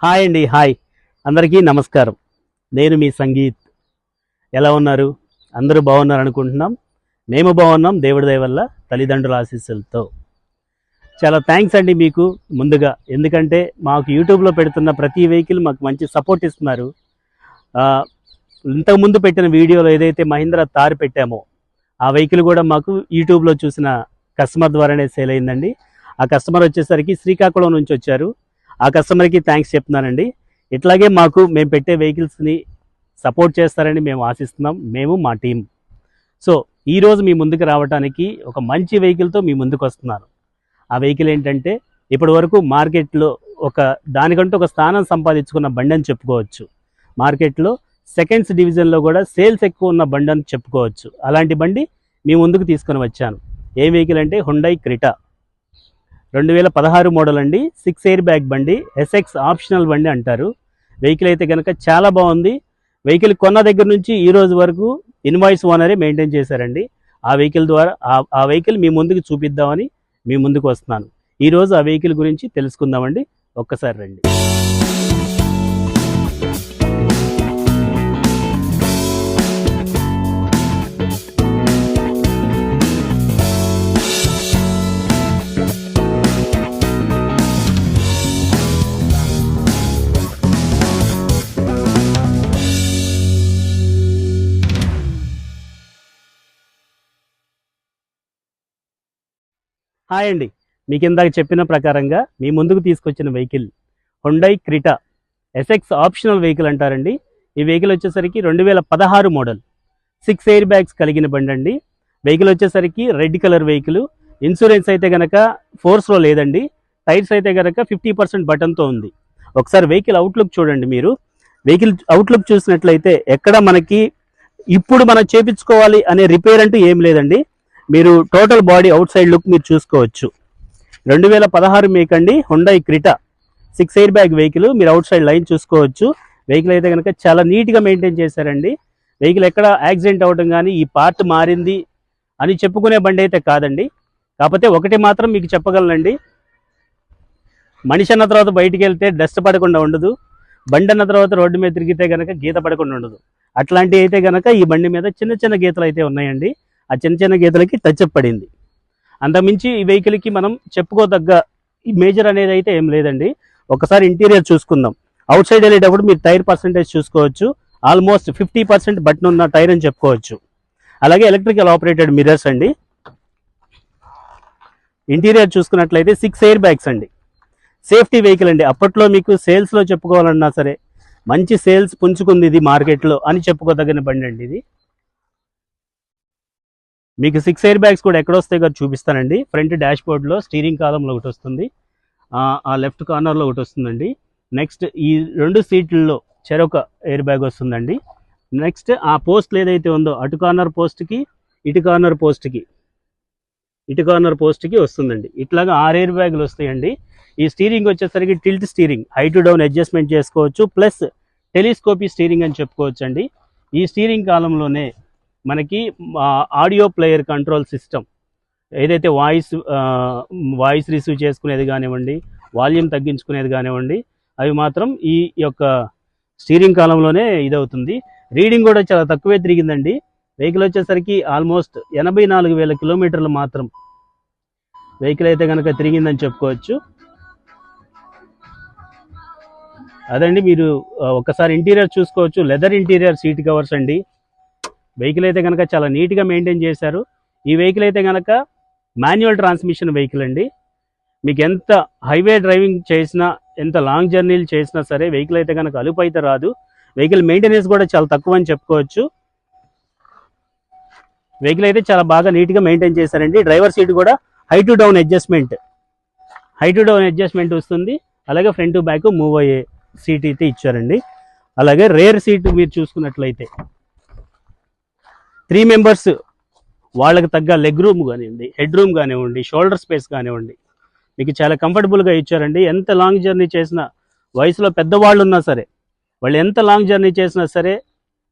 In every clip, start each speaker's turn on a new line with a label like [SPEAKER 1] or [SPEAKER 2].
[SPEAKER 1] Hi అండి. Hi అందరికీ నమస్కారం. నేను మీ సంగీత్. ఎలా ఉన్నారు? అందరూ బాగున్నారు అనుకుంటున్నాం. మేము బాగున్నాం దేవుడి దయ వల్ల, తల్లిదండ్రుల ఆశీస్సులతో. చాలా థ్యాంక్స్ అండి మీకు ముందుగా. ఎందుకంటే మాకు యూట్యూబ్లో పెడుతున్న ప్రతి వెహికల్ మాకు మంచి సపోర్ట్ ఇస్తున్నారు. ఇంతకుముందు పెట్టిన వీడియోలో ఏదైతే మహీంద్రా తార్ పెట్టామో ఆ వెహికల్ కూడా మాకు యూట్యూబ్లో చూసిన కస్టమర్ ద్వారానే సేల్ అయిందండి. ఆ కస్టమర్ వచ్చేసరికి శ్రీకాకుళం నుంచి వచ్చారు. ఆ కస్టమర్కి థ్యాంక్స్ చెప్తున్నానండి. ఇట్లాగే మేము పెట్టే వెహికల్స్ని సపోర్ట్ చేస్తారని మేము ఆశిస్తున్నాం, మేము మా టీం. సో ఈరోజు మీ ముందుకు రావడానికి ఒక మంచి వెహికల్తో మీ ముందుకు వస్తున్నాను. ఆ వెహికల్ ఏంటంటే ఇప్పటి వరకు మార్కెట్లో దానికంటూ ఒక స్థానం సంపాదించుకున్న బండి అని చెప్పుకోవచ్చు. మార్కెట్లో సెకండ్స్ డివిజన్లో కూడా సేల్స్ ఎక్కువ ఉన్న బండి అని చెప్పుకోవచ్చు. అలాంటి బండి మీ ముందుకు తీసుకొని వచ్చాను. ఏ వెహికల్ అంటే హుండై క్రెటా 2016 మోడల్ అండి. 6 ఎయిర్ బ్యాగ్ బండి, ఎస్ఎక్స్ ఆప్షనల్ బండి అంటారు. వెహికల్ అయితే కనుక చాలా బాగుంది. వెహికల్ కొన్న దగ్గర నుంచి ఈ రోజు వరకు ఇన్వాయిస్ ఓనరే మెయింటైన్ చేశారండి. ఆ వెహికల్ ద్వారా ఆ వెహికల్ మీ ముందుకు చూపిద్దామని మీ ముందుకు వస్తున్నాను. ఈరోజు ఆ వెహికల్ గురించి తెలుసుకుందామండి. ఒక్కసారి రండి. హాయ్ అండి. మీకు ఇందాక చెప్పిన ప్రకారంగా మీ ముందుకు తీసుకొచ్చిన vehicle Hyundai Creta SX optional vehicle అంటారండి. ఈ వెహికల్ వచ్చేసరికి 2016 మోడల్, 6 ఎయిర్ బ్యాగ్స్ కలిగిన బండి అండి. వెహికల్ వచ్చేసరికి రెడ్ కలర్ వెహికల్. ఇన్సూరెన్స్ అయితే కనుక ఫోర్స్లో లేదండి. టైర్స్ అయితే కనుక 50% బటన్తో ఉంది. ఒకసారి వెహికల్ అవుట్లుక్ చూడండి. మీరు వెహికల్ అవుట్లుక్ చూసినట్లయితే ఎక్కడ మనకి ఇప్పుడు మనం చేపించుకోవాలి అనే రిపేర్ అంటూ ఏం లేదండి. మీరు total body out side look మీరు చూసుకోవచ్చు. 2016 మేక్ అండి Hyundai Creta 6 air bag vehicle. మీరు అవుట్ సైడ్ లైన్ చూసుకోవచ్చు. వెహికల్ అయితే కనుక చాలా నీట్గా మెయింటైన్ చేశారండి. వెహికల్ ఎక్కడ యాక్సిడెంట్ అవ్వడం కానీ ఈ పార్ట్ మారింది అని చెప్పుకునే బండి అయితే కాదండి. కాకపోతే ఒకటి మాత్రం మీకు చెప్పగలనండి, మనిషి అన్న తర్వాత బయటికి వెళ్తే డస్ట్ పడకుండా ఉండదు, బండి అన్న తర్వాత రోడ్డు మీద తిరిగితే కనుక గీత పడకుండా ఉండదు. అట్లాంటివి అయితే కనుక ఈ బండి మీద చిన్న చిన్న గీతలు అయితే ఉన్నాయండి. ఆ చిన్న చిన్న గీతలకి టచ్అప్ పడింది. అంతకుమించి ఈ వెహికల్కి మనం చెప్పుకోదగ్గ ఈ మేజర్ అనేది అయితే ఏం లేదండి. ఒకసారి ఇంటీరియర్ చూసుకుందాం. అవుట్ సైడ్ వెళ్ళేటప్పుడు మీరు టైర్ పర్సంటేజ్ చూసుకోవచ్చు. ఆల్మోస్ట్ 50% బటన్ ఉన్న టైర్ అని చెప్పుకోవచ్చు. అలాగే ఎలక్ట్రికల్ ఆపరేటెడ్ మిర్రర్స్ అండి. ఇంటీరియర్ చూసుకున్నట్లయితే 6 ఎయిర్ బ్యాగ్స్ అండి. సేఫ్టీ వెహికల్ అండి. అప్పట్లో మీకు సేల్స్లో చెప్పుకోవాలన్నా సరే మంచి సేల్స్ పుంజుకుంది ఇది మార్కెట్లో అని చెప్పుకోదగిన బండి అండి ఇది. మీకు 6 ఎయిర్ బ్యాగ్స్ కూడా ఎక్కడొస్తాయి కదా చూపిస్తానండి. ఫ్రంట్ డాష్ బోర్డ్లో స్టీరింగ్ కాలంలో ఒకటి వస్తుంది, ఆ లెఫ్ట్ కార్నర్లో ఒకటి వస్తుందండి. నెక్స్ట్ ఈ 2 సీట్లలో చెరొక ఎయిర్ బ్యాగ్ వస్తుందండి. నెక్స్ట్ ఆ పోస్ట్లు ఏదైతే ఉందో అటు కార్నర్ పోస్ట్కి ఇటు కార్నర్ పోస్ట్కి వస్తుందండి. ఇట్లాగా 6 ఎయిర్ బ్యాగులు వస్తాయండి. ఈ స్టీరింగ్ వచ్చేసరికి tilt steering, high to down adjustment చేసుకోవచ్చు, ప్లస్ టెలిస్కోపీ స్టీరింగ్ అని చెప్పుకోవచ్చు అండి. ఈ స్టీరింగ్ కాలంలోనే మనకి ఆడియో ప్లేయర్ కంట్రోల్ సిస్టమ్, ఏదైతే వాయిస్ రిసీవ్ చేసుకునేది కానివ్వండి, వాల్యూమ్ తగ్గించుకునేది కానివ్వండి, అవి మాత్రం ఈ యొక్క స్టీరింగ్ కాలంలోనే ఇదవుతుంది. రీడింగ్ కూడా చాలా తక్కువే తిరిగిందండి. వెహికల్ వచ్చేసరికి ఆల్మోస్ట్ 84,000 కిలోమీటర్లు మాత్రం వెహికల్ అయితే కనుక తిరిగిందని చెప్పుకోవచ్చు. అదండి, మీరు ఒకసారి ఇంటీరియర్ చూసుకోవచ్చు. లెదర్ ఇంటీరియర్ సీట్ కవర్స్ అండి. వెహికల్ అయితే కనుక చాలా నీట్గా మెయింటైన్ చేశారు. ఈ వెహికల్ అయితే కనుక మాన్యువల్ ట్రాన్స్మిషన్ వెహికల్ అండి. మీకు ఎంత హైవే డ్రైవింగ్ చేసినా, ఎంత లాంగ్ జర్నీలు చేసినా సరే వెహికల్ అయితే కనుక అలుపు అయితే రాదు. వెహికల్ మెయింటెనెన్స్ కూడా చాలా తక్కువ అని చెప్పుకోవచ్చు. వెహికల్ అయితే చాలా బాగా నీట్గా మెయింటైన్ చేశారండి. డ్రైవర్ సీట్ కూడా హై టు డౌన్ అడ్జస్ట్మెంట్ వస్తుంది. అలాగే ఫ్రంట్ బ్యాక్ మూవ్ అయ్యే సీట్ అయితే ఇచ్చారండి. అలాగే రేర్ సీట్ మీరు చూసుకున్నట్లయితే 3 మెంబర్స్ వాళ్ళకి తగ్గ లెగ్ రూమ్ కానివ్వండి, హెడ్ రూమ్ కానివ్వండి, షోల్డర్ స్పేస్ కానివ్వండి, మీకు చాలా కంఫర్టబుల్గా ఇచ్చారండి. ఎంత లాంగ్ జర్నీ చేసినా, వయసులో పెద్దవాళ్ళు ఉన్నా సరే, వాళ్ళు ఎంత లాంగ్ జర్నీ చేసినా సరే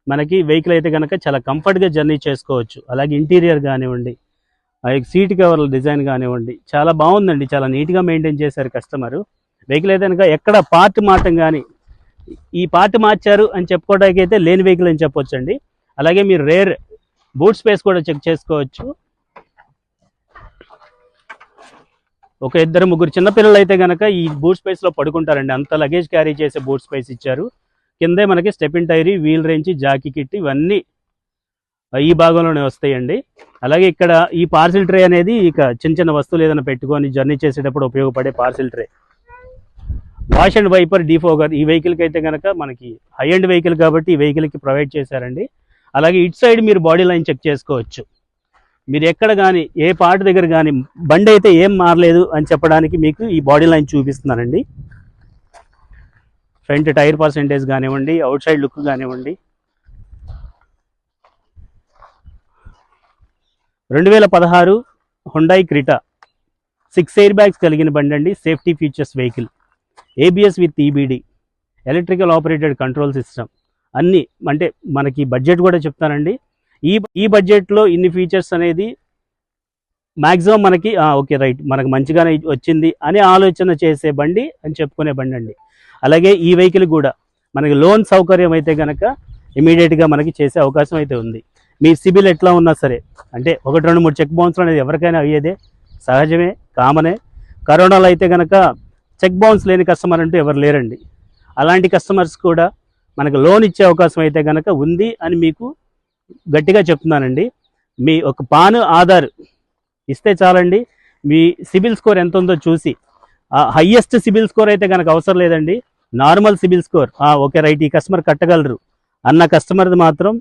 [SPEAKER 1] మనకి వెహికల్ అయితే కనుక చాలా కంఫర్ట్గా జర్నీ చేసుకోవచ్చు. అలాగే ఇంటీరియర్ కానివ్వండి, ఆ సీట్ కవర్ల డిజైన్ కానివ్వండి చాలా బాగుందండి. చాలా నీట్గా మెయింటైన్ చేశారు కస్టమరు. వెహికల్ అయితే కనుక ఎక్కడ పార్ట్ మార్చడం కానీ, ఈ పార్ట్ మార్చారు అని చెప్పుకోవడానికి అయితే లేని వెహికల్ అని చెప్పొచ్చండి. అలాగే మీరు రేర్ బూట్ స్పేస్ కూడా చెక్ చేసుకోవచ్చు. ఒక 2-3 చిన్నపిల్లలు అయితే కనుక ఈ బూట్ స్పేస్లో పడుకుంటారండి, అంత లగేజ్ క్యారీ చేసే బూట్ స్పేస్ ఇచ్చారు. కిందే మనకి stepney tyre, wheel wrench, jack kit ఇవన్నీ ఈ భాగంలోనే వస్తాయండి. అలాగే ఇక్కడ ఈ పార్సిల్ ట్రే అనేది ఇక చిన్న చిన్న వస్తువులు ఏదైనా పెట్టుకొని జర్నీ చేసేటప్పుడు ఉపయోగపడే parcel tray. Wash and wiper, defogger ఈ వెహికల్కి అయితే కనుక మనకి హై అండ్ వెహికల్ కాబట్టి ఈ వెహికల్కి ప్రొవైడ్ చేశారండి. అలాగే ఇటు సైడ్ మీరు బాడీ లైన్ చెక్ చేసుకోవచ్చు. మీరు ఎక్కడ కానీ ఏ పార్ట్ దగ్గర కానీ బండి అయితే ఏం మారలేదు అని చెప్పడానికి మీకు ఈ బాడీ లైన్ చూపిస్తున్నానండి. ఫ్రంట్ టైర్ పర్సెంటేజ్ కానివ్వండి, అవుట్ సైడ్ లుక్ కానివ్వండి. 2016 హుండాయ్ క్రిటా 6 ఎయిర్ బ్యాగ్స్ కలిగిన బండి అండి. Safety features vehicle, ABS with EBD, electrical operated control system అన్నీ. అంటే మనకి బడ్జెట్ కూడా చెప్తానండి. ఈ బడ్జెట్లో ఇన్ని ఫీచర్స్ అనేది మ్యాక్సిమం మనకి ఓకే రైట్ మనకు మంచిగానే వచ్చింది అనే ఆలోచన చేసే బండి అని చెప్పుకునే బండి అండి. అలాగే ఈ వెహికల్ కూడా మనకి లోన్ సౌకర్యం అయితే కనుక ఇమీడియట్గా మనకి చేసే అవకాశం అయితే ఉంది. మీ సిబిల్ ఎట్లా ఉన్నా సరే, అంటే 1-2-3 చెక్ బౌన్స్ అనేది ఎవరికైనా అయ్యేదే, సహజమే, కామనే. కరోనాలో అయితే కనుక చెక్ బౌన్స్ లేని కస్టమర్ అంటూ ఎవరు లేరండి. అలాంటి కస్టమర్స్ కూడా మనకు లోన్ ఇచ్చే అవకాశం అయితే కనుక ఉంది అని మీకు గట్టిగా చెప్తున్నానండి. మీ ఒక పాన్, ఆధార్ ఇస్తే చాలండి. మీ సిబిల్ స్కోర్ ఎంత ఉందో చూసి, హయ్యెస్ట్ సిబిల్ స్కోర్ అయితే కనుక అవసరం లేదండి. Normal CIBIL score okay right ఈ కస్టమర్ కట్టగలరు అన్న కస్టమర్ది మాత్రం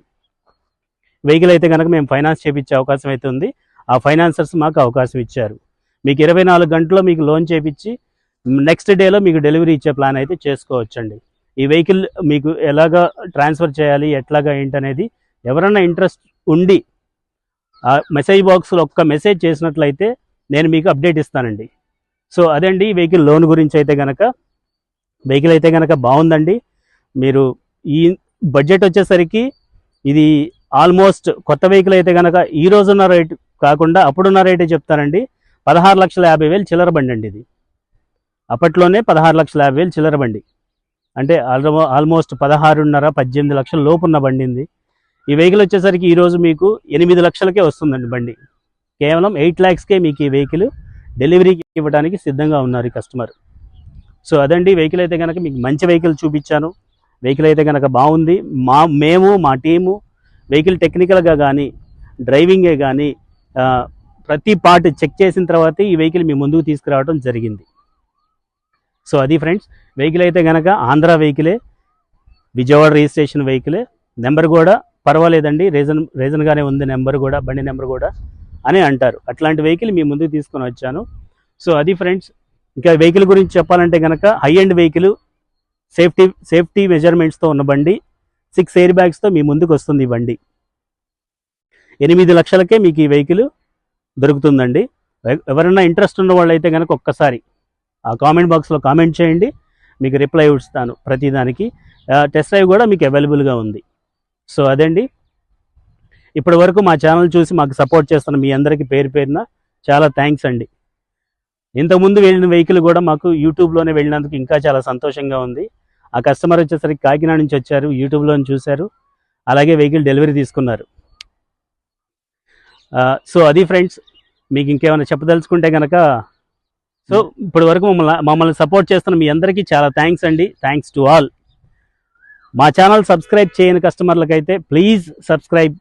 [SPEAKER 1] వెహికల్ అయితే కనుక మేము ఫైనాన్స్ చేయించే అవకాశం అయితే ఉంది. ఆ ఫైనాన్సర్స్ మాకు అవకాశం ఇచ్చారు. మీకు 24 గంటల్లో మీకు లోన్ చేయించి నెక్స్ట్ డేలో మీకు డెలివరీ ఇచ్చే ప్లాన్ అయితే చేసుకోవచ్చండి. ఈ వెహికల్ మీకు ఎలాగా ట్రాన్స్ఫర్ చేయాలి, ఎట్లాగా ఏంటనేది ఎవరన్నా ఇంట్రెస్ట్ ఉండి ఆ మెసేజ్ బాక్స్లో ఒక్క మెసేజ్ చేసినట్లయితే నేను మీకు అప్డేట్ ఇస్తానండి. సో అదండి వెహికల్ లోన్ గురించి అయితే కనుక. వెహికల్ అయితే కనుక బాగుందండి. మీరు ఈ బడ్జెట్ వచ్చేసరికి ఇది ఆల్మోస్ట్ కొత్త వెహికల్ అయితే కనుక ఈ రోజున్న రేటు కాకుండా అప్పుడున్న రేటే చెప్తానండి. 16,50,000 చిల్లర బండి అండి ఇది. అప్పట్లోనే 16,50,000 చిల్లర బండి అంటే ఆల్మోస్ట్ 16.5-18 లక్షల లోపు ఉన్న బండి ఉంది. ఈ వెహికల్ వచ్చేసరికి ఈరోజు మీకు 8 లక్షలకే వస్తుందండి బండి. కేవలం 8 lakhsకే మీకు ఈ వెహికల్ డెలివరీకి ఇవ్వడానికి సిద్ధంగా ఉన్నారు ఈ కస్టమర్. సో అదండి వెహికల్ అయితే కనుక మీకు మంచి వెహికల్ చూపించాను. వెహికల్ అయితే కనుక బాగుంది. మా టీము వెహికల్ టెక్నికల్గా కానీ, డ్రైవింగే కానీ ప్రతి పార్ట్ చెక్ చేసిన తర్వాత ఈ వెహికల్ మీ ముందుకు తీసుకురావడం జరిగింది. సో అది ఫ్రెండ్స్, వెహికల్ అయితే కనుక ఆంధ్ర వెహికలే, విజయవాడ రిజిస్ట్రేషన్ వెహికలే. నెంబర్ కూడా పర్వాలేదండి, రీజన్గానే ఉంది నెంబర్ కూడా, బండి నెంబర్ కూడా అని అంటారు. అట్లాంటి వెహికల్ మీ ముందుకు తీసుకొని వచ్చాను. సో అది ఫ్రెండ్స్. ఇంకా వెహికల్ గురించి చెప్పాలంటే కనుక హై అండ్ వెహికల్, సేఫ్టీ మెజర్మెంట్స్తో ఉన్న బండి, 6 ఎయిర్ బ్యాగ్స్తో మీ ముందుకు వస్తుంది ఈ బండి. 8 లక్షలకే మీకు ఈ వెహికల్ దొరుకుతుందండి. ఎవరైనా ఇంట్రెస్ట్ ఉన్న వాళ్ళు అయితే కనుక ఒక్కసారి ఆ కామెంట్ బాక్స్లో కామెంట్ చేయండి, మీకు రిప్లై ఇస్తాను ప్రతిదానికి. టెస్ట్ డ్రైవ్ కూడా మీకు అవైలబుల్గా ఉంది. సో అదండి, ఇప్పటి వరకు మా ఛానల్ చూసి మాకు సపోర్ట్ చేస్తున్న మీ అందరికీ పేరు పేరున చాలా థ్యాంక్స్ అండి. ఇంతకుముందు వెళ్ళిన వెహికల్ కూడా మాకు యూట్యూబ్లోనే వెళ్ళినందుకు ఇంకా చాలా సంతోషంగా ఉంది. ఆ కస్టమర్ వచ్చేసరికి కాకినాడ నుంచి వచ్చారు, యూట్యూబ్లో చూశారు, అలాగే వెహికల్ డెలివరీ తీసుకున్నారు. సో అది ఫ్రెండ్స్, మీకు ఇంకేమైనా చెప్పదలుచుకుంటే కనుక, సో ఇప్పటి వరకు మమ్మల్ని సపోర్ట్ చేస్తున్న మీ అందరికీ చాలా థ్యాంక్స్ అండి. Thanks to all. మా ఛానల్ సబ్స్క్రైబ్ చేయని కస్టమర్లకైతే ప్లీజ్ సబ్స్క్రైబ్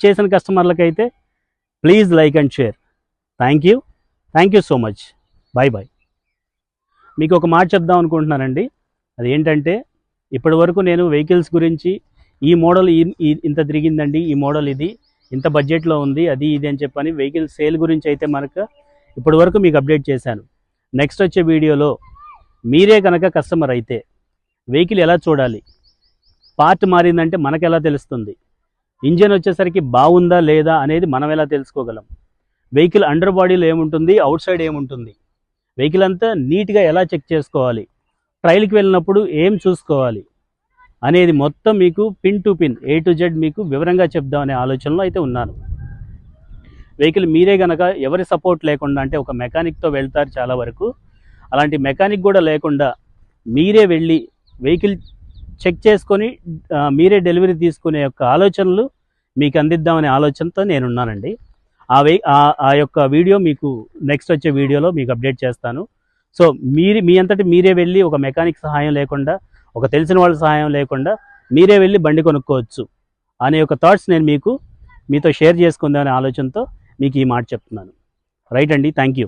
[SPEAKER 1] చేసిన కస్టమర్లకైతే please like and share. Thank you so much. Bye. మీకు ఒక మాట చెప్దాం అనుకుంటున్నానండి. అది ఏంటంటే, ఇప్పటి వరకు నేను వెహికల్స్ గురించి ఈ మోడల్ ఇంత తిరిగిందండి, ఈ మోడల్ ఇది ఇంత బడ్జెట్లో ఉంది, అది ఇది అని చెప్పని వెహికల్ సేల్ గురించి అయితే మనకు ఇప్పటి వరకు మీకు అప్డేట్ చేశాను. నెక్స్ట్ వచ్చే వీడియోలో మీరే కనుక కస్టమర్ అయితే వెహికల్ ఎలా చూడాలి, పార్ట్ మారిందంటే మనకు ఎలా తెలుస్తుంది, ఇంజన్ వచ్చేసరికి బాగుందా లేదా అనేది మనం ఎలా తెలుసుకోగలం, వెహికల్ అండర్ బాడీలో ఏముంటుంది, అవుట్ సైడ్ ఏముంటుంది, వెహికల్ అంతా నీట్గా ఎలా చెక్ చేసుకోవాలి, ట్రయల్కి వెళ్ళినప్పుడు ఏం చూసుకోవాలి అనేది మొత్తం మీకు pin to pin A to Z మీకు వివరంగా చెప్దామనే ఆలోచనలో అయితే ఉన్నాను. వెహికల్ మీరే కనుక ఎవరి సపోర్ట్ లేకుండా, అంటే ఒక మెకానిక్తో వెళ్తారు చాలా వరకు, అలాంటి మెకానిక్ కూడా లేకుండా మీరే వెళ్ళి వెహికల్ చెక్ చేసుకొని మీరే డెలివరీ తీసుకునే యొక్క ఆలోచనలు మీకు అందిద్దామనే ఆలోచనతో నేనున్నానండి. ఆ యొక్క వీడియో మీకు నెక్స్ట్ వచ్చే వీడియోలో మీకు అప్డేట్ చేస్తాను. సో మీ అంతటి మీరే వెళ్ళి ఒక మెకానిక్ సహాయం లేకుండా, ఒక తెలిసిన వాళ్ళ సహాయం లేకుండా మీరే వెళ్ళి బండి కొనుక్కోవచ్చు అనే ఒక థాట్స్ నేను మీతో షేర్ చేసుకుందామనే ఆలోచనతో మీకు ఈ మాట చెప్తున్నాను. రైట్ అండి, థ్యాంక్ యూ.